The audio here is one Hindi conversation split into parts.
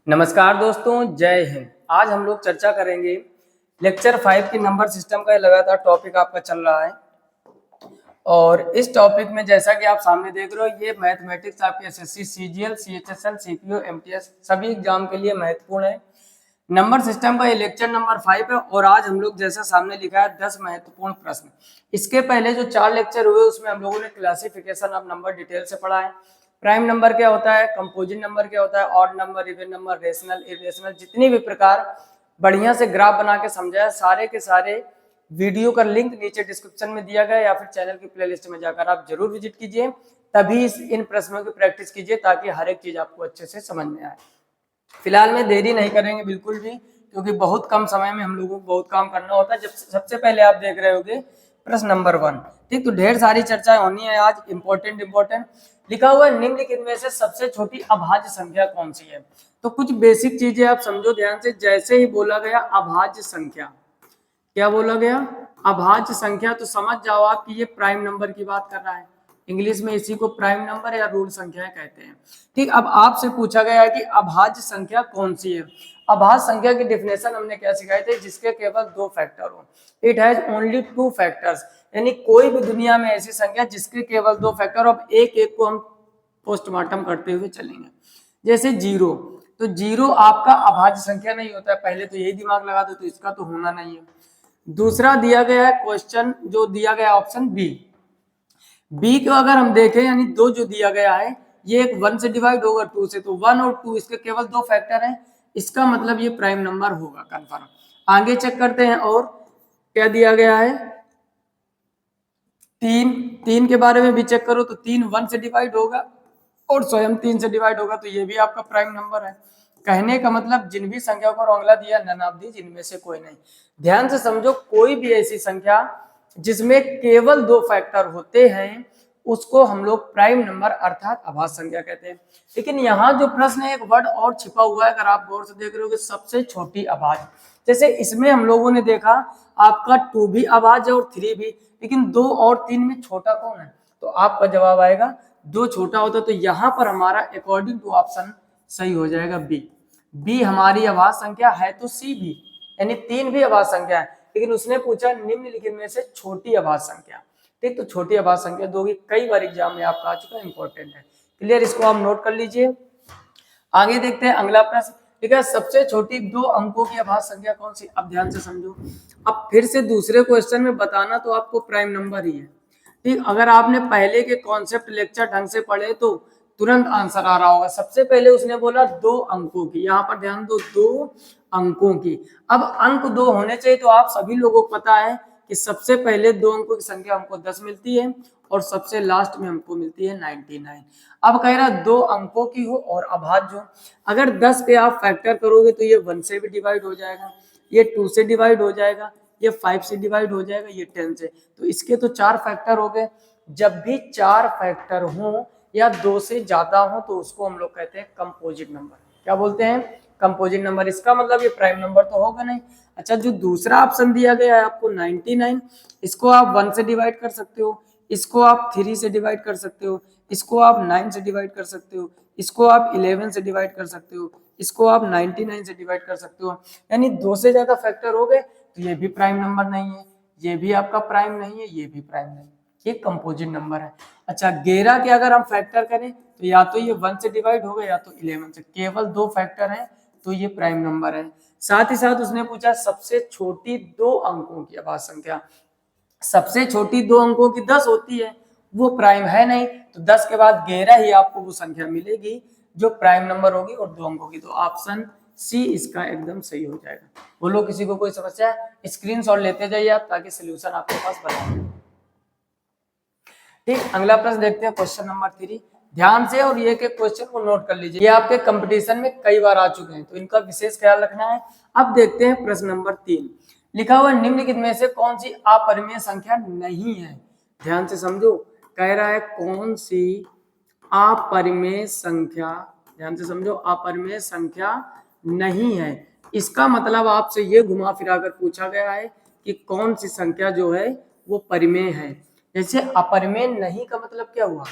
नमस्कार दोस्तों, जय हिंद। आज हम लोग चर्चा करेंगे लेक्चर 5 की नंबर सिस्टम का। लगातार टॉपिक आपका चल रहा है और इस टॉपिक में जैसा कि आप सामने देख रहे हो, ये मैथमेटिक्स आपके SSC, CGL, CHSL, CPO, MTS सभी एग्जाम के लिए महत्वपूर्ण है। नंबर सिस्टम का ये लेक्चर नंबर 5 है और आज हम लोग जैसा सामने लिखा है 10 महत्वपूर्ण प्रश्न। इसके पहले जो 4 लेक्चर हुए उसमें हम लोगों ने क्लासिफिकेशन ऑफ नंबर डिटेल से पढ़ा है। प्राइम नंबर क्या होता है, कंपोजिट नंबर क्या होता है, odd number, even number, rational, irrational, जितनी भी प्रकार बढ़िया से ग्राफ बना के समझाया। सारे के सारे वीडियो का लिंक नीचे डिस्क्रिप्शन में दिया गया या फिर चैनल की प्लेलिस्ट में जाकर आप जरूर विजिट कीजिए, तभी इन प्रश्नों की प्रैक्टिस कीजिए ताकि हर एक चीज आपको अच्छे से समझ में आए। फिलहाल में देरी नहीं करेंगे बिल्कुल भी, क्योंकि बहुत कम समय में हम लोगों को बहुत काम करना होता है। जब सबसे पहले आप देख रहे होगे प्रश्न नंबर 1, ठीक। तो ढेर सारी चर्चाएं होनी है आज, इंपॉर्टेंट लिखा हुआ है निम्नलिखित में से सबसे छोटी अभाज्य संख्या कौन सी है। तो कुछ बेसिक चीजें आप समझो ध्यान से। जैसे ही बोला गया अभाज्य संख्या, क्या बोला गया, अभाज्य संख्या, तो समझ जाओ आप कि ये प्राइम नंबर की बात कर रहा है। इंग्लिश में इसी को प्राइम नंबर या रूल संख्या कहते हैं, ठीक। अब आपसे पूछा गया है कि अभाज्य संख्या कौन सी है। अभाज्य संख्या की डेफिनेशन हमने क्या सिखाई थी, जिसके केवल 2 फैक्टर हो। इट हैज ओनली 2 फैक्टर्स, यानी कोई भी दुनिया में ऐसी संख्या जिसके केवल 2 फैक्टर। अब एक एक को हम पोस्टमार्टम करते हुए चलेंगे। जैसे 0, तो 0 आपका अभाज्य संख्या नहीं होता है। पहले तो यही दिमाग लगा दो, तो इसका तो होना नहीं है। दूसरा दिया गया है क्वेश्चन, जो दिया गया ऑप्शन बी को अगर हम देखें, यानी 2 जो दिया गया है ये एक 1 से डिवाइड होगा 2 से, तो 1 और 2 इसके केवल 2 फैक्टर हैं। इसका मतलब ये प्राइम नंबर होगा कंफर्म। आगे चेक करते हैं और क्या दिया गया है। 3 के बारे में भी चेक करो, तो 3 1 से डिवाइड होगा और स्वयं 3 से डिवाइड होगा, तो ये भी आपका प्राइम नंबर है। कहने का मतलब जिन भी संख्या को रोंगला दिया नन ऑफ दीज, जिनमें से कोई नहीं। ध्यान से समझो, कोई भी ऐसी संख्या जिसमें केवल 2 फैक्टर होते हैं उसको हम लोग प्राइम नंबर अर्थात अभाज्य संख्या कहते हैं। लेकिन यहाँ जो प्रश्न है, एक वर्ड और छिपा हुआ है, अगर आप गौर से देख रहे हो कि सबसे छोटी अभाज्य। जैसे इसमें हम लोगों ने देखा आपका 2 भी अभाज्य और 3 भी, लेकिन 2 और 3 में छोटा कौन है, तो आपका जवाब आएगा 2 छोटा होता। तो यहाँ पर हमारा अकॉर्डिंग टू ऑप्शन सही हो जाएगा बी हमारी अभाज्य संख्या है। तो सी भी, यानी 3 भी अभाज्य संख्या है, लेकिन उसने पूछा निम्नलिखित में से छोटी अभाज्य संख्या, ठीक। तो छोटी अभाज्य संख्या दो भी कई बार एग्जाम में आपका आ चुका है, इंपॉर्टेंट है। क्लियर, इसको आप नोट कर लीजिए। आगे देखते हैं अगला प्रश्न, ठीक है। सबसे छोटी 2 अंकों की अभाज्य संख्या कौन सी। अब ध्यान से समझो, अब फिर से दूसरे क्वेश्चन में बताना तो आपको प्राइम नंबर ही है, ठीक। अगर आपने पहले के कॉन्सेप्ट लेक्चर ढंग से पढ़े तो तुरंत आंसर आ रहा होगा। सबसे पहले उसने बोला 2 अंकों की, यहाँ पर ध्यान दो, 2 अंकों की। अब अंक 2 होने चाहिए, तो आप सभी लोगों को पता है कि सबसे पहले 2 अंकों की संख्या हमको 10 मिलती है और सबसे लास्ट में हमको मिलती है 99। अब कह रहा 2 अंकों की हो और अभाज्य हो। अगर 10 के आप फैक्टर करोगे तो ये 1 से भी डिवाइड हो जाएगा, ये 2 से डिवाइड हो जाएगा, ये 5 से डिवाइड हो जाएगा, ये 10 से। तो इसके तो 4 फैक्टर हो गए। जब भी 4 फैक्टर हो या 2 से ज्यादा हो तो उसको हम लोग कहते हैं कंपोजिट नंबर। क्या बोलते हैं, कंपोजिट नंबर। इसका मतलब ये प्राइम नंबर तो होगा नहीं। अच्छा, जो दूसरा ऑप्शन दिया गया है आपको 99, इसको आप 1 से डिवाइड कर सकते हो, इसको आप 3 से डिवाइड कर सकते हो, इसको आप 9 से डिवाइड कर सकते हो, इसको आप 11 से डिवाइड कर सकते हो, इसको आप 99 से डिवाइड कर सकते हो। यानी 2 से ज्यादा फैक्टर हो गए तो ये भी प्राइम नंबर नहीं है, ये भी आपका प्राइम नहीं है, ये भी प्राइम नहीं, ये कंपोजिट नंबर है। अच्छा, 11 के अगर हम फैक्टर करें तो या तो ये 1 से डिवाइड हो गए या तो 11 से। केवल 2 फैक्टर हैं तो ये प्राइम नंबर है। साथ ही साथ उसने पूछा सबसे छोटी 2 अंकों की अभाज्य संख्या। सबसे छोटी 2 अंकों की 10 होती है, वो प्राइम है नहीं, तो 10 के बाद 11 ही आपको वो संख्या मिलेगी जो प्राइम नंबर होगी और 2 अंकों की। तो ऑप्शन सी इसका एकदम सही हो जाएगा। बोलो किसी को कोई समस्या है, स्क्रीनशॉट लेते जाइए आप ताकि सोल्यूशन आपके पास बना। ठीक, अगला प्रश्न देखते हैं, क्वेश्चन नंबर 3। ध्यान से और ये के क्वेश्चन को नोट कर लीजिए, ये आपके कंपटीशन में कई बार आ चुके हैं तो इनका विशेष ख्याल रखना है। अब देखते हैं प्रश्न नंबर 3। लिखा हुआ निम्नलिखित में से कौन सी अपरिमेय संख्या नहीं है। ध्यान से समझो, कह रहा है कौन सी अपरिमेय संख्या, ध्यान से समझो, अपरिमेय संख्या नहीं है। इसका मतलब आपसे ये घुमा फिरा कर पूछा गया है कि कौन सी संख्या जो है वो परिमेय है। जैसे अपरिमेय नहीं का मतलब क्या हुआ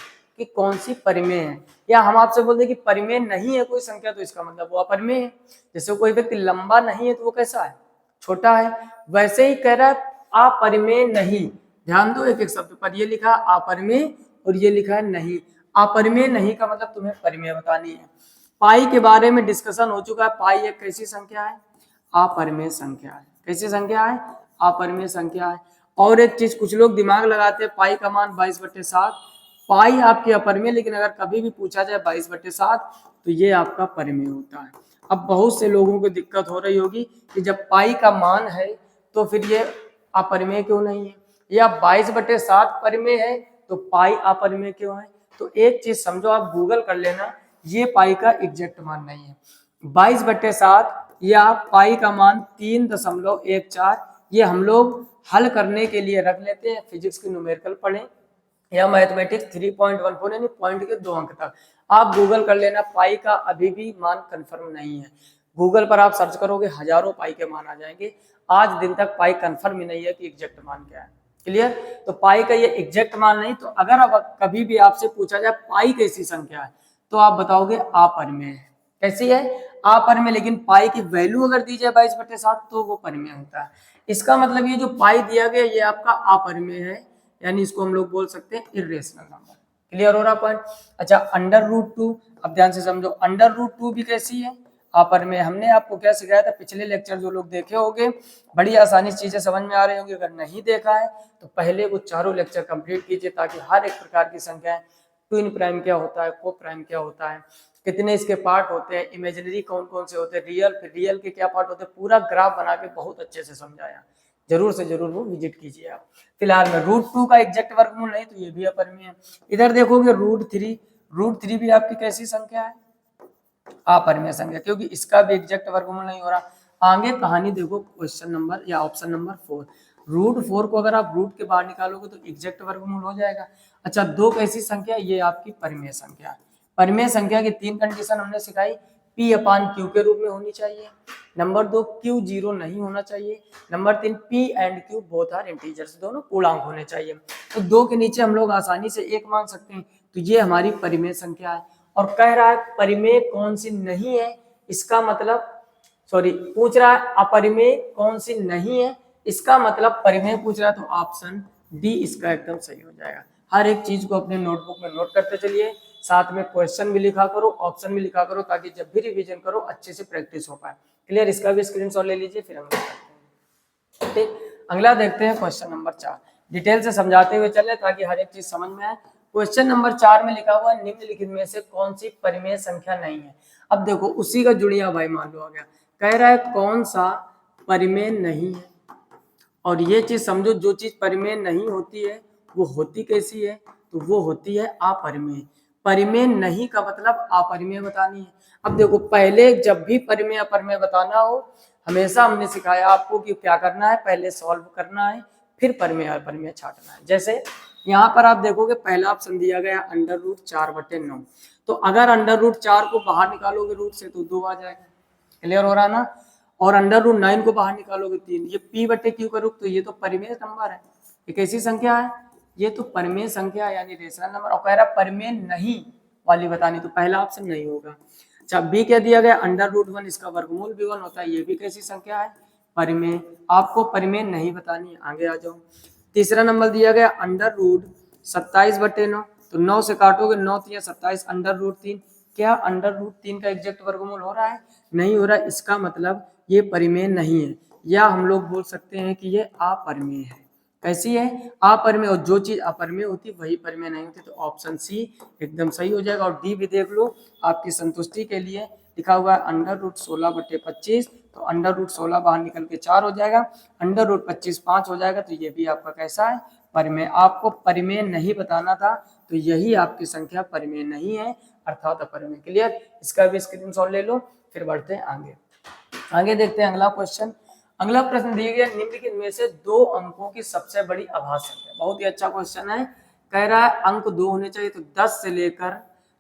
कि कौन सी परिमेय है, या हम आपसे बोल दें कि परिमेय नहीं है कोई संख्या तो इसका मतलब वो अपरिमेय है। जैसे कोई व्यक्ति लंबा नहीं है तो वो कैसा है, छोटा है। वैसे ही कह रहा है अपरिमेय नहीं, ध्यान दो एक एक शब्द पर, ये लिखा अपरिमेय और ये लिखा है नहीं। अपरिमेय नहीं का मतलब तुम्हें परिमेय बतानी है। पाई के बारे में डिस्कशन हो चुका है। पाई एक कैसी संख्या है, अपरिमेय संख्या है। कैसी संख्या है, अपरिमेय संख्या है। और एक चीज कुछ लोग दिमाग लगाते हैं, पाई का मान 22/7, पाई आपकी अपरिमेय, लेकिन अगर कभी भी पूछा जाए 22/7 तो ये आपका परिमेय होता है। अब बहुत से लोगों को दिक्कत हो रही होगी कि जब पाई का मान है तो फिर ये अपरिमेय क्यों नहीं है, या 22/7 परिमेय है तो पाई अपरिमेय क्यों है। तो एक चीज समझो, आप गूगल कर लेना, ये पाई का एग्जैक्ट मान नहीं है। 22/7 या पाई का मान 3.14 ये हम लोग हल करने के लिए रख लेते हैं, फिजिक्स की न्यूमेरिकल पढ़ें या मैथमेटिक्स 3.14 यानी पॉइंट के 2 अंक तक। आप गूगल कर लेना, पाई का अभी भी मान कंफर्म नहीं है। गूगल पर आप सर्च करोगे हजारों पाई के मान आ जाएंगे। आज दिन तक पाई कंफर्म ही नहीं है कि एग्जैक्ट मान क्या है। क्लियर, तो पाई का ये एग्जैक्ट मान नहीं। तो अगर अब कभी भी आपसे पूछा जाए पाई कैसी संख्या है तो आप बताओगे अपरिमेय है। कैसी है, अपरिमेय। लेकिन पाई की वैल्यू अगर दी जाए 22/7 तो वो परिमेय होता है। इसका मतलब ये जो पाई दिया गया ये आपका अपरिमेय है, यानी इसको हम लोग बोल सकते हैं इर्रेशनल नंबर। क्लियर हो रहा पॉइंट। अच्छा, √2, अब ध्यान से समझो, √2 भी कैसी है, अपरिमेय। हमने आपको क्या सिखाया था पिछले लेक्चर, जो लोग देखे होंगे बड़ी आसानी से चीजें समझ में आ रही होंगी। अगर नहीं देखा है तो पहले वो चारों लेक्चर कंप्लीट कीजिए, ताकि हर एक प्रकार की संख्या, ट्विन प्राइम क्या होता है, को प्राइम क्या होता है, कितने इसके पार्ट होते हैं, इमेजिनरी कौन कौन से होते हैं, रियल, फिर रियल के क्या पार्ट होते हैं, पूरा ग्राफ बना के बहुत अच्छे से समझाया। जरूर से जरूर वो विजिट कीजिए आप। फिलहाल में √2 का एग्जैक्ट वर्गमूल नहीं तो ये भी अपरिमेय है। इधर देखोगे √3 भी आपकी कैसी संख्या है, अपरिमेय संख्या, क्योंकि इसका भी एग्जैक्ट वर्गमूल नहीं हो रहा। आगे कहानी देखो, क्वेश्चन नंबर या ऑप्शन नंबर 4, √4 को अगर आप रूट के बाहर निकालोगे तो एग्जैक्ट वर्गमूल हो जाएगा। अच्छा, 2 कैसी संख्या, ये आपकी परिमेय संख्या है। परिमेय संख्या की 3 कंडीशन हमने सिखाई, P/Q के रूप में होनी चाहिए। नंबर 2, Q 0 नहीं होना चाहिए। Number 3, P and Q both are integers, दोनों पूर्णांक होने चाहिए। तो 2 के नीचे हम लोग आसानी से 1 मान सकते हैं, तो ये हमारी परिमेय संख्या है। और कह रहा है परिमेय कौन सी नहीं है, इसका मतलब, सॉरी, पूछ रहा है अपरिमेय कौन सी नहीं है, इसका मतलब परिमेय पूछ रहा है, तो ऑप्शन डी इसका एकदम सही हो जाएगा। हर एक चीज को अपने नोटबुक में नोट करते चलिए, साथ में क्वेश्चन भी लिखा करो, ऑप्शन भी लिखा करो, ताकि जब भी रिवीजन करो अच्छे से प्रैक्टिस हो पाए। क्लियर, इसका भी स्क्रीनशॉट ले लीजिए, फिर हम लोग करते हैं। ठीक, अगला देखते हैं क्वेश्चन नंबर 4। डिटेल से समझाते हुए चले ताकि हर एक चीज समझ में आए। क्वेश्चन नंबर 4 में लिखा हुआ निम्नलिखित में से कौन सी परिमेय संख्या नहीं है। अब देखो उसी का जुड़िया भाई मान लो आ गया, कह रहा है कौन सा परिमेय नहीं है। और ये चीज समझो, जो चीज परिमेय नहीं होती है वो होती कैसी है, तो वो होती है अपरिमेय। परिमेय नहीं का मतलब अपरिमेय बतानी है। अब देखो, पहले जब भी परिमेय अपरिमेय बताना हो, हमेशा हमने सिखाया आपको कि क्या करना है, पहले सॉल्व करना है, फिर परिमेय अपरिमेय छांटना है। जैसे यहाँ पर आप देखोगे पहला ऑप्शन दिया गया √4/9, तो अगर √4 को बाहर निकालोगे रूट से तो 2 आ जाएगा। क्लियर हो रहा है ना। और √9 को बाहर निकालोगे 3। ये P/Q का रूप, तो ये तो परिमेय नंबर है। ये कैसी संख्या है, ये तो परिमेय संख्या है, यानी रेशनल नंबर। और कह रहा परिमेय नहीं वाली बतानी, तो पहला ऑप्शन नहीं होगा। अच्छा, बी क्या दिया गया √1, इसका वर्गमूल भी 1 होता है, ये भी कैसी संख्या है, परिमेय। आपको परिमेय नहीं बतानी, आगे आ जाओ। तीसरा नंबर दिया गया √27/9, तो 9 से काटोगे 9 3 27, √3, क्या √3 का एग्जैक्ट वर्गमूल हो रहा है, नहीं हो रहा है। इसका मतलब ये परिमेय नहीं है, या हम लोग बोल सकते हैं कि ये अपरिमेय है। कैसी है, अपरिमेय। और जो चीज अपरिमेय होती वही परिमेय नहीं होती, तो ऑप्शन सी एकदम सही हो जाएगा। और डी भी देख लो, आपकी संतुष्टि के लिए लिखा हुआ है √16/25, तो √16 बाहर निकल के 4 हो जाएगा, √25 5 हो जाएगा, तो ये भी आपका कैसा है, परिमेय। आपको परिमेय नहीं बताना था, तो यही आपकी संख्या परिमेय नहीं है, अर्थात अपरिमेय। क्लियर, इसका भी स्क्रीनशॉट ले लो, फिर बढ़ते हैं आगे। आगे देखते हैं अगला क्वेश्चन। अगला प्रश्न दिया गया निम्नलिखित में से 2 अंकों की सबसे बड़ी अभाज्य संख्या। बहुत ही अच्छा क्वेश्चन है। कह रहा है अंक 2 होने चाहिए, तो 10 से लेकर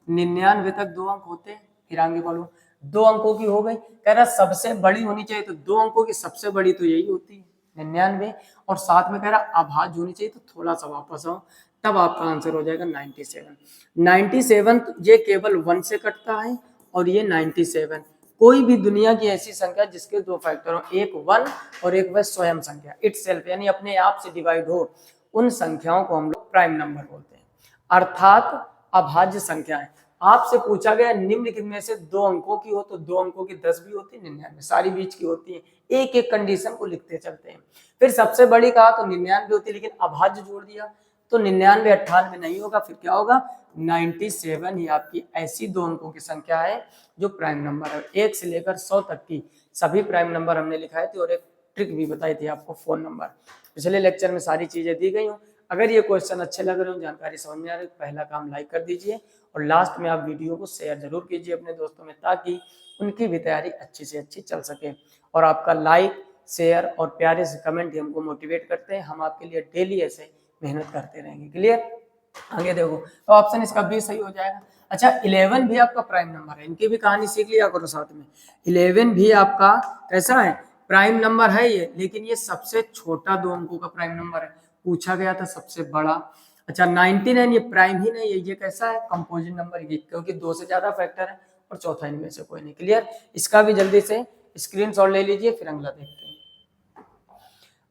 99 तक 2 अंक होते हैं। फिर आगे बढ़ो, 2 अंकों की हो गई। कह रहा सबसे बड़ी होनी चाहिए, तो 2 अंकों की सबसे बड़ी तो यही होती है 99। और साथ में कह रहा अभाज्य होनी चाहिए, तो थोड़ा सा वापस आओ, तब आपका आंसर हो जाएगा 97। 97 ये केवल 1 से कटता है और ये 97। कोई भी दुनिया की ऐसी संख्या जिसके दो फैक्टर हो, एक 1 और एक वह स्वयं संख्या इटसेल्फ यानी अपने आप से डिवाइड हो, उन संख्याओं को हम लोग प्राइम नंबर बोलते हैं, अर्थात अभाज्य संख्याएं। आपसे पूछा गया निम्नलिखित में से 2 अंकों की हो, तो 2 अंकों की 10 भी होती है, 99 सारी बीच की होती है। एक एक कंडीशन को लिखते चलते हैं। फिर सबसे बड़ी कहा तो 99 होती है, लेकिन अभाज्य जोड़ दिया तो 99 98 नहीं होगा, फिर क्या होगा 97 ही आपकी ऐसी 2 अंकों की संख्या है जो प्राइम नंबर है। 1 से लेकर 100 तक की सभी प्राइम नंबर हमने लिखाए थे और एक ट्रिक भी बताई थी आपको, फोन नंबर। पिछले लेक्चर में सारी चीजें दी गई हूँ। अगर ये क्वेश्चन अच्छे लग रहे हो, जानकारी समझ में आ रही है, पहला काम लाइक कर दीजिए और लास्ट में आप वीडियो को शेयर जरूर कीजिए अपने दोस्तों में, ताकि उनकी भी तैयारी अच्छी से अच्छी चल सके। और आपका लाइक, शेयर और प्यारे से कमेंट हमको मोटिवेट करते हैं। हम आपके लिए डेली ऐसे मेहनत करते रहेंगे। क्लियर? आगे देखो तो ऑप्शन इसका बी सही हो जाएगा। अच्छा 11 भी आपका प्राइम नंबर है, इनकी भी कहानी सीख लिया करो साथ में। 11 भी आपका कैसा है, प्राइम नंबर है ये, लेकिन ये सबसे छोटा 2 अंकों का प्राइम नंबर है। पूछा गया था सबसे बड़ा। अच्छा 99 ये प्राइम ही नहीं है, ये कैसा है, कंपोजिट नंबर, क्योंकि 2 से ज्यादा फैक्टर है और चौथा इनमें से कोई नहीं। क्लियर? इसका भी जल्दी से स्क्रीनशॉट ले लीजिए, फिर अगला देखते हैं।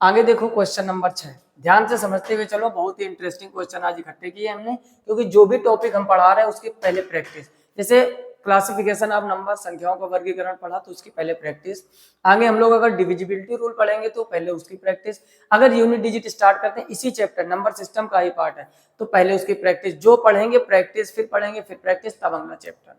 आगे देखो क्वेश्चन नंबर 6, ध्यान से समझते हुए चलो। बहुत ही इंटरेस्टिंग क्वेश्चन आज इकट्ठे किए हमने, क्योंकि जो भी टॉपिक हम पढ़ा रहे हैं उसकी पहले प्रैक्टिस, जैसे क्लासिफिकेशन ऑफ नंबर, संख्याओं का वर्गीकरण पढ़ा तो उसकी पहले प्रैक्टिस। आगे हम लोग अगर डिविजिबिलिटी रूल पढ़ेंगे तो पहले उसकी प्रैक्टिस। अगर यूनिट डिजिट स्टार्ट करते हैं, इसी चैप्टर नंबर सिस्टम का ही पार्ट है, तो पहले उसकी प्रैक्टिस। जो पढ़ेंगे प्रैक्टिस, फिर पढ़ेंगे, फिर प्रैक्टिस, तब अगला चैप्टर।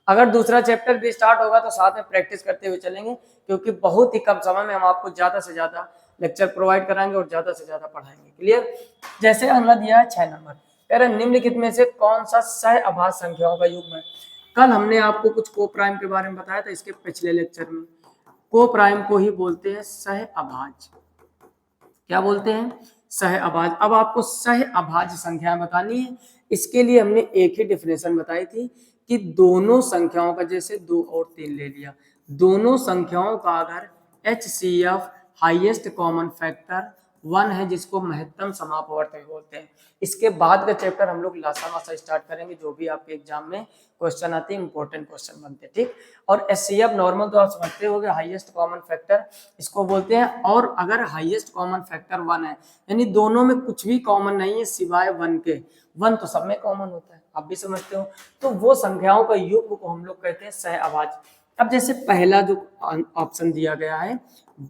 अगर दूसरा चैप्टर भी स्टार्ट होगा तो साथ में प्रैक्टिस करते हुए चलेंगे, क्योंकि बहुत ही कम समय में हम आपको ज्यादा से ज्यादा लेक्चर प्रोवाइड कराएंगे और ज्यादा से ज्यादा पढ़ाएंगे। क्लियर? जैसे अगला दिया है 6 नंबर, कह रहे निम्नलिखित में से कौन सा सह अभाज्य संख्याओं का युग्म है। कल हमने आपको कुछ को प्राइम के बारे में बताया था, इसके पिछले लेक्चर में। को प्राइम को ही बोलते हैं सह अभाज्य। क्या बोलते हैं? सह अभाज्य। अब आपको सह अभाज्य संख्याएं बतानी है, इसके लिए हमने एक ही डेफिनेशन बताई थी कि दोनों संख्याओं का, जैसे 2 और 3 ले लिया, दोनों संख्याओं का अगर HCF हाईएस्ट कॉमन फैक्टर 1 है, जिसको महत्तम समापवर्त बोलते हैं। इसके बाद का चैप्टर हम लोग लासा मासा स्टार्ट करेंगे, जो भी आपके एग्जाम में क्वेश्चन आते हैं, इंपॉर्टेंट क्वेश्चन बनते हैं, ठीक। और HCF नॉर्मल तो आप समझते होंगे, हाईएस्ट कॉमन फैक्टर इसको बोलते हैं। और अगर हाईएस्ट कॉमन फैक्टर 1 है, यानी दोनों में कुछ भी कॉमन नहीं है सिवाय 1 के, 1 तो सब में कॉमन होता है, आप भी समझते हो, तो वो संख्याओं का युग्म को हम लोग कहते हैं सह अभाज्य। अब जैसे पहला जो ऑप्शन दिया गया है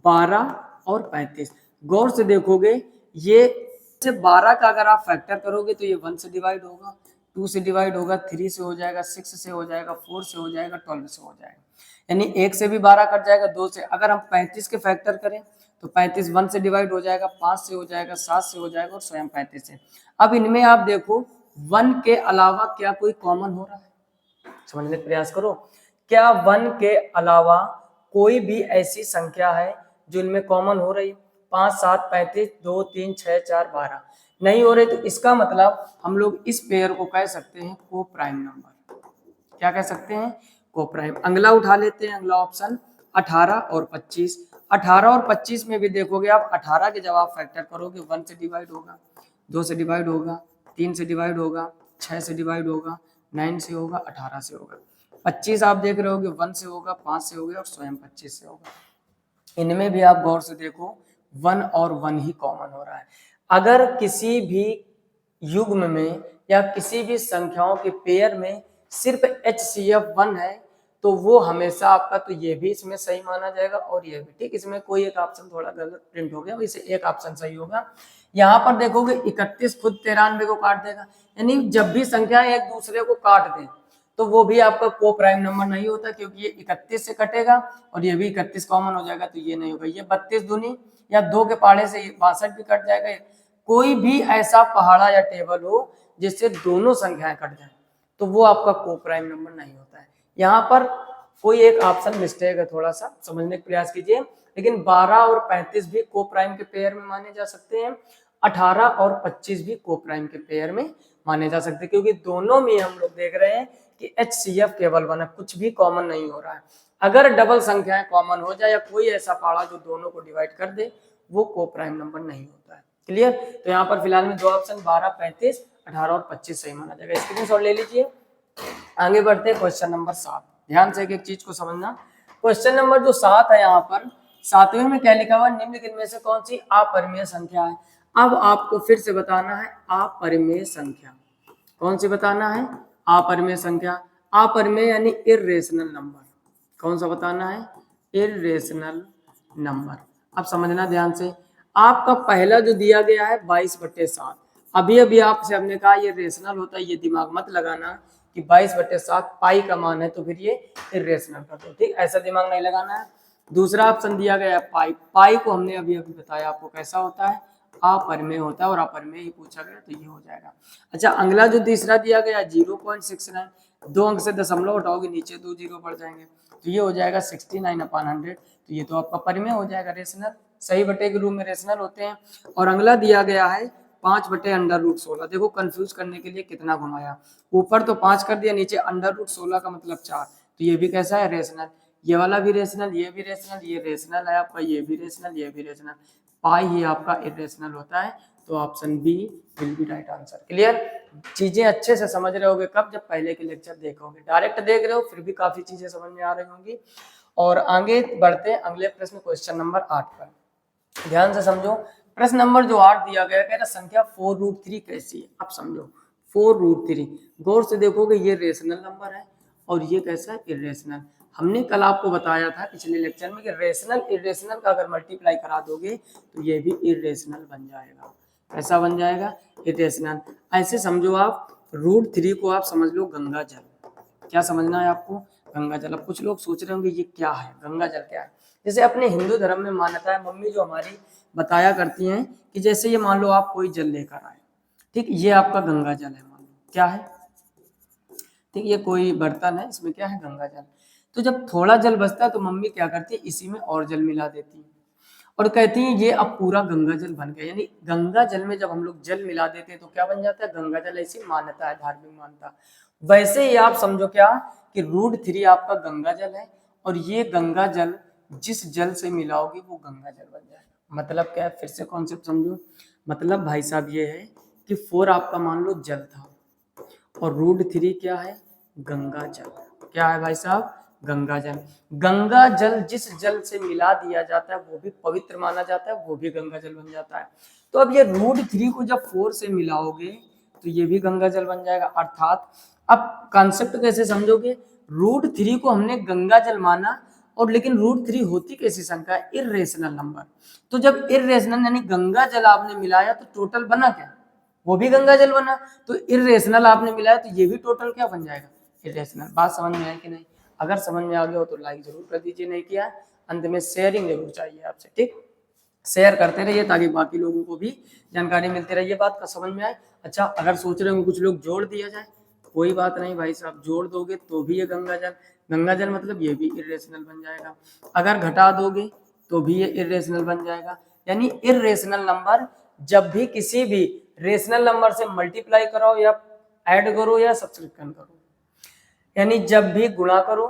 12 और 35, गौर से देखोगे, ये 12 का अगर आप फैक्टर करोगे तो ये 1 से डिवाइड होगा, 2 से डिवाइड होगा, 3 से हो जाएगा, 6 से हो जाएगा, 4 से हो जाएगा, 12 से हो जाएगा, यानी 1 से भी 12 कट जाएगा, 2 से। अगर हम 35 के फैक्टर करें तो 35 1 से डिवाइड हो जाएगा, 5 से हो जाएगा, 7 से हो जाएगा और स्वयं 35 से। अब इनमें आप देखो 1 के अलावा क्या कोई कॉमन हो रहा है, समझने का प्रयास करो। क्या 1 के अलावा कोई भी ऐसी संख्या है जो इनमें कॉमन हो रही है? 5 7 35 2 3 6 4 12 नहीं हो रहे, तो इसका मतलब हम लोग इस पेयर को कह सकते हैं को प्राइम नंबर। क्या कह सकते हैं? को प्राइम। अगला उठा लेते हैं, अगला ऑप्शन 18 और 25। 18 और 25 में भी देखोगे आप, 18 के जब आप फैक्टर करोगे 1 से डिवाइड होगा, 2 से डिवाइड होगा, 3 से डिवाइड होगा, 6 से डिवाइड होगा, 9 से होगा, 18 से होगा। 25 आप देख रहे होगे 1 से होगा, 5 से होगा और स्वयं 25 से होगा। इनमें भी आप गौर से देखो 1 और 1 ही कॉमन हो रहा है। अगर किसी भी युग्म में या किसी भी संख्याओं के पेयर में सिर्फ HCF 1 है, तो वो हमेशा आपका, तो ये भी इसमें सही माना जाएगा और ये भी, ठीक। इसमें कोई एक ऑप्शन थोड़ा गलत प्रिंट हो गया, वैसे एक ऑप्शन सही होगा। यहाँ पर देखोगे 31 खुद 93 को काट देगा, यानी जब भी संख्या एक दूसरे को काट दे तो वो भी आपका को प्राइम नंबर नहीं होता, क्योंकि ये 31 से कटेगा और ये भी 31 कॉमन हो जाएगा, तो ये नहीं होगा। ये 32 दूनी या 2 के पहाड़े से 62 भी कट जाएगा। कोई भी ऐसा पहाड़ा या टेबल हो जिससे दोनों संख्याएं कट जाए, तो वो आपका को प्राइम नंबर नहीं होता है। यहाँ पर कोई एक ऑप्शन मिस्टेक है, थोड़ा सा समझने का प्रयास कीजिए। लेकिन 12 और 35 भी को प्राइम के पेयर में माने जा सकते हैं, 18 और 25 भी को प्राइम के पेयर में माने जा सकते हैं, क्योंकि दोनों में हम लोग देख रहे हैं कि HCF केवल 1 है, कुछ भी कॉमन नहीं हो रहा है। अगर डबल संख्याएं कॉमन हो जाए या कोई ऐसा पहाड़ा जो दोनों को डिवाइड कर दे, वो को प्राइम नंबर नहीं होता है। क्लियर। तो यहाँ पर फिलहाल में दो ऑप्शन 12, 35, 18 और 25 सही माना जाएगा। स्क्रीनशॉट ले लीजिए। आगे बढ़ते हैं क्वेश्चन नंबर 7। ध्यान से एक चीज को समझना। क्वेश्चन नंबर जो 7 है, यहाँ पर 7वें में क्या लिखा हुआ, निम्नलिखित में से कौन सी अपरिमेय संख्या है। अब आपको फिर से बताना है अपरिमेय संख्या। कौन सी बताना है, अपरिमेय संख्या। अपरिमेय यानी इर्रेशनल नंबर। कौन सा बताना है, इर्रेशनल नंबर। अब समझना ध्यान से। आपका पहला जो दिया गया है 22/7, अभी अभी आपसे हमने कहा ये रेशनल होता है, ये दिमाग मत लगाना कि 22/7 पाई का मान है तो फिर ये इर्रेशनल कर दो, ठीक, ऐसा दिमाग नहीं लगाना है। दूसरा ऑप्शन दिया गया है पाई। पाई को हमने अभी अभी बताया आपको कैसा होता है, अपरिमेय होता है, और अपरिमेय ही पूछा गया तो ये हो जाएगा। अच्छा, अगला जो तीसरा दिया गया 0.69, 2 अंक से दशमलव हटाओगे नीचे 2 जीरो बढ़ जाएंगे तो ये हो जाएगा 69/100। तो ये तो आपका परिमेय हो जाएगा, रेशनल, सही बटे के रूप में रेशनल होते हैं। और अगला दिया गया है 5/√16। देखो कंफ्यूज करने के लिए कितना घुमाया, ऊपर तो 5 कर दिया, नीचे √16 का मतलब 4, तो ये भी कैसा है, रेशनल। ये वाला भी रेशनल, ये भी रेशनल, ये रेशनल है आपका, ये भी रेशनल, ये भी रेशनल। पाई ही आपका इरेशनल होता है, तो option B will be right answer. Clear. चीजें अच्छे से समझ रहे होगे कब, जब पहले के लेक्चर देखोगे। डायरेक्ट देख रहे हो फिर भी काफी चीजें समझ में आ रही होंगी। और आगे बढ़ते हैं अगले प्रश्न, क्वेश्चन नंबर 8 पर। ध्यान से समझो। प्रश्न नंबर जो 8 दिया गया, कह रहा संख्या 4√3 कैसी है। अब समझो 4√3, गौर से देखोगे ये रेशनल नंबर है और ये कैसा है, इरेशनल। हमने कल आपको बताया था पिछले लेक्चर में कि रेशनल इरेशनल का अगर मल्टीप्लाई करा दोगे तो ये भी इरेशनल बन जाएगा। कैसा बन जाएगा, इरेशनल। ऐसे समझो आप √3 को आप समझ लो गंगा जल। क्या समझना है आपको, गंगा जल। अब कुछ लोग सोच रहे होंगे ये क्या है, गंगा जल क्या है। जैसे अपने हिंदू धर्म में मान्यता है, मम्मी जो हमारी बताया करती हैं कि जैसे ये मान लो आप कोई जल लेकर आए, ठीक, ये आपका गंगा जल है, मान लो क्या है, ठीक, ये कोई बर्तन है, इसमें क्या है, गंगा जल। तो जब थोड़ा जल बचता है तो मम्मी क्या करती है, इसी में और जल मिला देती है और कहती है ये अब पूरा गंगा जल बन गया। यानी गंगा जल में जब हम लोग जल मिला देते हैं तो क्या बन जाता है, गंगा जल। ऐसी मान्यता है, धार्मिक मान्यता। वैसे ही आप समझो क्या कि √3 आपका गंगा जल है और ये गंगा जल जिस जल से मिलाओगे वो गंगा जल बन जाएगा। मतलब क्या है, फिर से कॉन्सेप्ट समझो। मतलब भाई साहब ये है कि 4 आपका मान लो जल था और √3 क्या है, गंगा जल। क्या है भाई साहब, गंगा जल। गंगा जल जिस जल से मिला दिया जाता है वो भी पवित्र माना जाता है, वो भी गंगा जल बन जाता है। तो अब ये √3 को जब 4 से मिलाओगे तो ये भी गंगा जल बन जाएगा। अर्थात अब कॉन्सेप्ट कैसे समझोगे, √3 को हमने गंगा जल माना और लेकिन √3 होती कैसी संख्या है, इर्रेशनल नंबर। तो जब इर्रेशनल यानी गंगा जल आपने मिलाया तो टोटल बना क्या, वो भी गंगा जल बना। तो इर्रेशनल आपने मिलाया तो ये भी टोटल क्या बन जाएगा, इरेशनल। बात समझ में आई कि नहीं। अगर समझ में आ गया हो तो लाइक जरूर कर दीजिए, नहीं किया अंत में शेयरिंग जरूर चाहिए आपसे, ठीक, शेयर करते रहिए ताकि बाकी लोगों को भी जानकारी मिलती रही। बात का समझ में आए। अच्छा, अगर सोच रहे हो कुछ लोग जोड़ दिया जाए, कोई बात नहीं भाई साहब, जोड़ दोगे तो भी ये गंगा जल, गंगा जल मतलब ये भी इरेशनल बन जाएगा। अगर घटा दोगे तो भी ये इरेशनल बन जाएगा। यानी इरेशनल नंबर जब भी किसी भी रेशनल नंबर से मल्टीप्लाई करो या ऐड करो या सब्सट्रैक्शन करो, यानी जब भी गुणा करो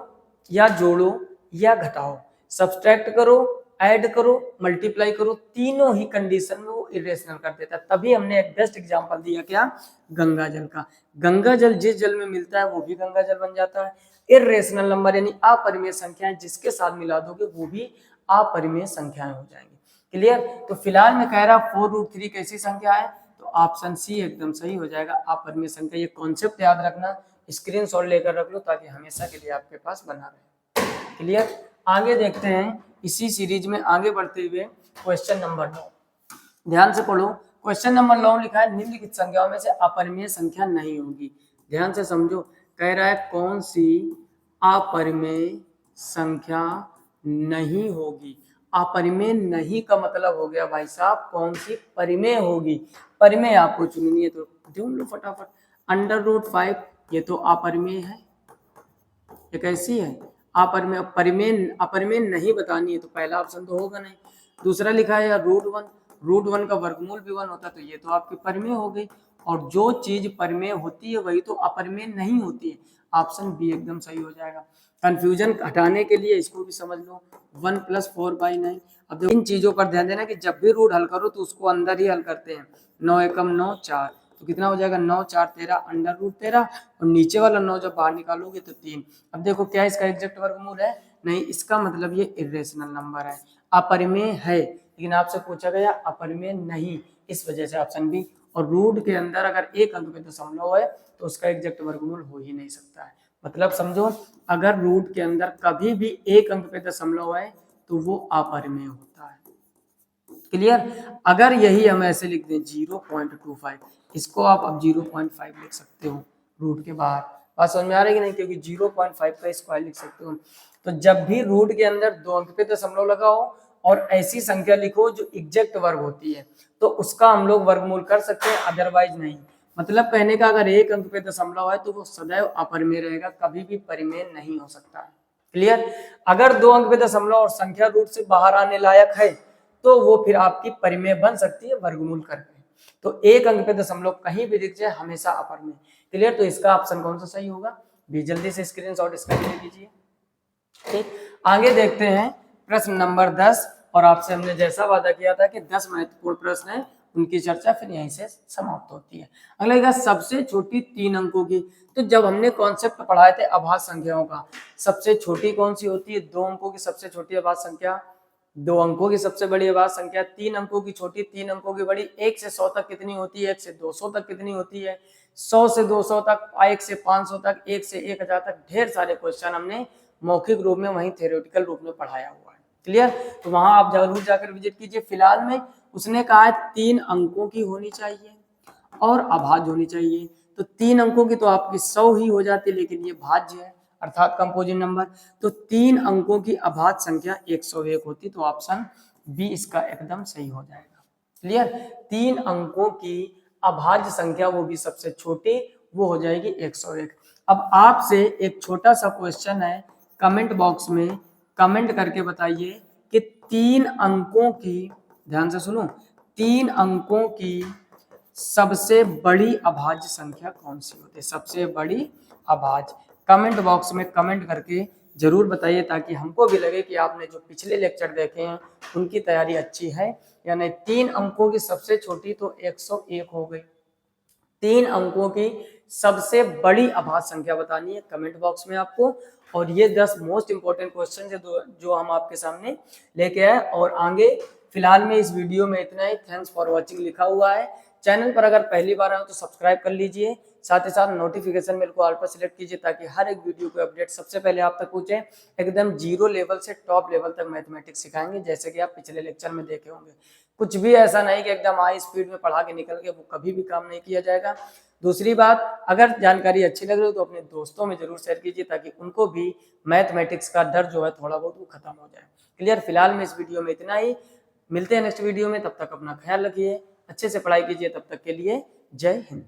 या जोड़ो या घटाओ, सब्सट्रैक्ट करो, ऐड करो, मल्टीप्लाई करो, तीनों ही कंडीशन में वो इरेशनल कर देता है। तभी हमने एक बेस्ट एग्जांपल दिया क्या, गंगा जल का। गंगा जल जिस जल में मिलता है वो भी गंगा जल बन जाता है। इरेशनल नंबर यानी अपरिमेय संख्याएं जिसके साथ मिला दोगे वो भी अपरिमेय संख्याएं हो जाएंगी। क्लियर। तो फिलहाल मैं कह रहा 4√3 कैसी संख्या है, तो ऑप्शन सी एकदम सही हो जाएगा, अपरिमेय संख्या। ये कॉन्सेप्ट याद रखना, स्क्रीनशॉट लेकर रख लो ताकि हमेशा के लिए आपके पास बना रहे। क्लियर। आगे देखते हैं इसी सीरीज में आगे बढ़ते हुए क्वेश्चन नंबर 9। ध्यान से पढ़ो। क्वेश्चन नंबर 9 लिखा है निम्नलिखित संख्याओं में से अपरिमेय संख्या नहीं होगी। ध्यान से समझो, कह रहा है कौन सी अपरिमेय संख्या नहीं होगी। अपरिमेय नहीं का मतलब हो गया भाई साहब कौन सी परिमेय होगी। परिमेय आपको चुननी है तो ढूंढ लो फटाफट। √5 ये तो अपरिमेय है, ये कैसी है, अपरिमेय। परिमेय अपरिमेय नहीं बतानी है तो पहला ऑप्शन तो होगा नहीं। दूसरा लिखा है √1, √1 का वर्गमूल भी 1 होता है तो ये तो आपकी परिमेय हो गई। और जो चीज परिमेय होती है वही तो अपरिमेय नहीं होती है, ऑप्शन बी एकदम सही हो जाएगा। कंफ्यूजन हटाने के लिए इसको भी समझ लो, 1 + 4/9। अब देखो इन चीजों पर ध्यान देना कि जब भी रूट हल करो तो उसको अंदर ही हल करते हैं। 9 एकम 9 4, तो कितना हो जाएगा 9 4 13 √13, और नीचे वाला 9 जब बाहर निकालोगे तो 3। अब देखो क्या इसका एग्जैक्ट वर्गमूल है? नहीं, इसका मतलब ये इरेशनल नंबर है, अपरिमेय है, लेकिन आपसे पूछा गया अपरिमेय नहीं, इस वजह से ऑप्शन बी। और रूट के अंदर अगर एक अंक पे दशमलव है तो उसका एग्जैक्ट वर्गमूल हो ही नहीं सकता है। मतलब समझो, अगर रूट के अंदर कभी भी एक अंक पे दशमलव है तो वो अपरिमेय होता है। क्लियर? अगर यही हम ऐसे लिख दें 0.25, इसको आप अब 0.5 लिख सकते हो रूट के बाहर। बात समझ में आ रही है कि नहीं? क्योंकि 0.5 का स्क्वायर लिख सकते हो। तो जब भी रूट के अंदर 2 अंक पे दशमलव लगा हो और ऐसी संख्या लिखो जो एग्जैक्ट वर्ग होती है, तो उसका हम लोग वर्गमूल कर सकते हैं, अदरवाइज नहीं। मतलब कहने का अगर एक अंक पे दशमलव है तो वो सदैव अपरिमेय रहेगा, कभी भी परिमेय नहीं हो सकता है। क्लियर? अगर 2 अंक पे दशमलव और संख्या रूट से बाहर आने लायक है तो वो फिर आपकी परिमेय बन सकती है वर्गमूल करके। तो एक अंक पे दशमलव कहीं भी दिख जाए हमेशा अपरिमेय। क्लियर? तो इसका ऑप्शन कौन सा सही होगा? भी जल्दी से स्क्रीनशॉट इसका ले लीजिए। ठीक, आगे देखते हैं प्रश्न नंबर 10। और आपसे हमने जैसा वादा किया था कि 10 महत्वपूर्ण प्रश्न है, उनकी चर्चा फिर यहीं से समाप्त होती है। अगला सबसे छोटी 3 अंकों की। तो जब हमने कॉन्सेप्ट पढ़ाए थे अभाज्य संख्याओं का, सबसे छोटी कौन सी होती है? 2 अंकों की सबसे छोटी अभाज्य संख्या, 2 अंकों की सबसे बड़ी अभाज्य संख्या, 3 अंकों की छोटी, 3 अंकों की बड़ी। 1 से 100 तक कितनी होती है? 1 से 200 तक कितनी होती है? 100 से 200 तक, 1 से 500 तक, 1 से 1000 तक। ढेर सारे क्वेश्चन हमने मौखिक रूप में वहीं थ्योरेटिकल रूप में पढ़ाया हुआ है। क्लियर? तो वहां आप जरूर जाकर विजिट कीजिए। फिलहाल में उसने कहा है 3 अंकों की होनी चाहिए और अभाज्य होनी चाहिए। तो 3 अंकों की तो आपकी 100 ही हो जाती है, लेकिन ये भाज्य है अर्थात कंपोजिट नंबर। तो 3 अंकों की अभाज्य संख्या 101 होती, तो ऑप्शन बी इसका एकदम सही हो जाएगा। क्लियर? 3 अंकों की अभाज्य संख्या, वो भी सबसे छोटी, वो हो जाएगी 101। अब आपसे एक छोटा सा क्वेश्चन है, कमेंट बॉक्स में कमेंट करके बताइए कि 3 अंकों की, ध्यान से सुनो, 3 अंकों की सबसे बड़ी अभाज्य संख्या कौन सी होती है? सबसे बड़ी अभाज्य। कमेंट बॉक्स में कमेंट करके जरूर बताइए, ताकि हमको भी लगे कि आपने जो पिछले लेक्चर देखे हैं उनकी तैयारी अच्छी है या नहीं। 3 अंकों की सबसे छोटी तो 101 हो गई। 3 अंकों की सबसे बड़ी अभाज्य संख्या बतानी है कमेंट बॉक्स में आपको। और ये 10 मोस्ट इंपोर्टेंट क्वेश्चन है जो हम आपके सामने लेके आए। और आगे फिलहाल में इस वीडियो में इतना ही। थैंक्स फॉर वॉचिंग लिखा हुआ है। चैनल पर अगर पहली बार आए तो सब्सक्राइब कर लीजिए, साथ ही साथ नोटिफिकेशन बेल को ऑल पर सिलेक्ट कीजिए, ताकि हर एक वीडियो को अपडेट सबसे पहले आप तक पहुंचे। एकदम जीरो लेवल से टॉप लेवल तक मैथमेटिक्स सिखाएंगे, जैसे कि आप पिछले लेक्चर में देखे होंगे। कुछ भी ऐसा नहीं कि एकदम हाई स्पीड में पढ़ा के निकल के, वो कभी भी काम नहीं किया जाएगा। दूसरी बात, अगर जानकारी अच्छी लग रही हो तो अपने दोस्तों में जरूर शेयर कीजिए, ताकि उनको भी मैथमेटिक्स का डर जो है थोड़ा बहुत वो खत्म हो जाए। क्लियर? फिलहाल में इस वीडियो में इतना ही। मिलते हैं नेक्स्ट वीडियो में, तब तक अपना ख्याल रखिए, अच्छे से पढ़ाई कीजिए। तब तक के लिए जय हिंद।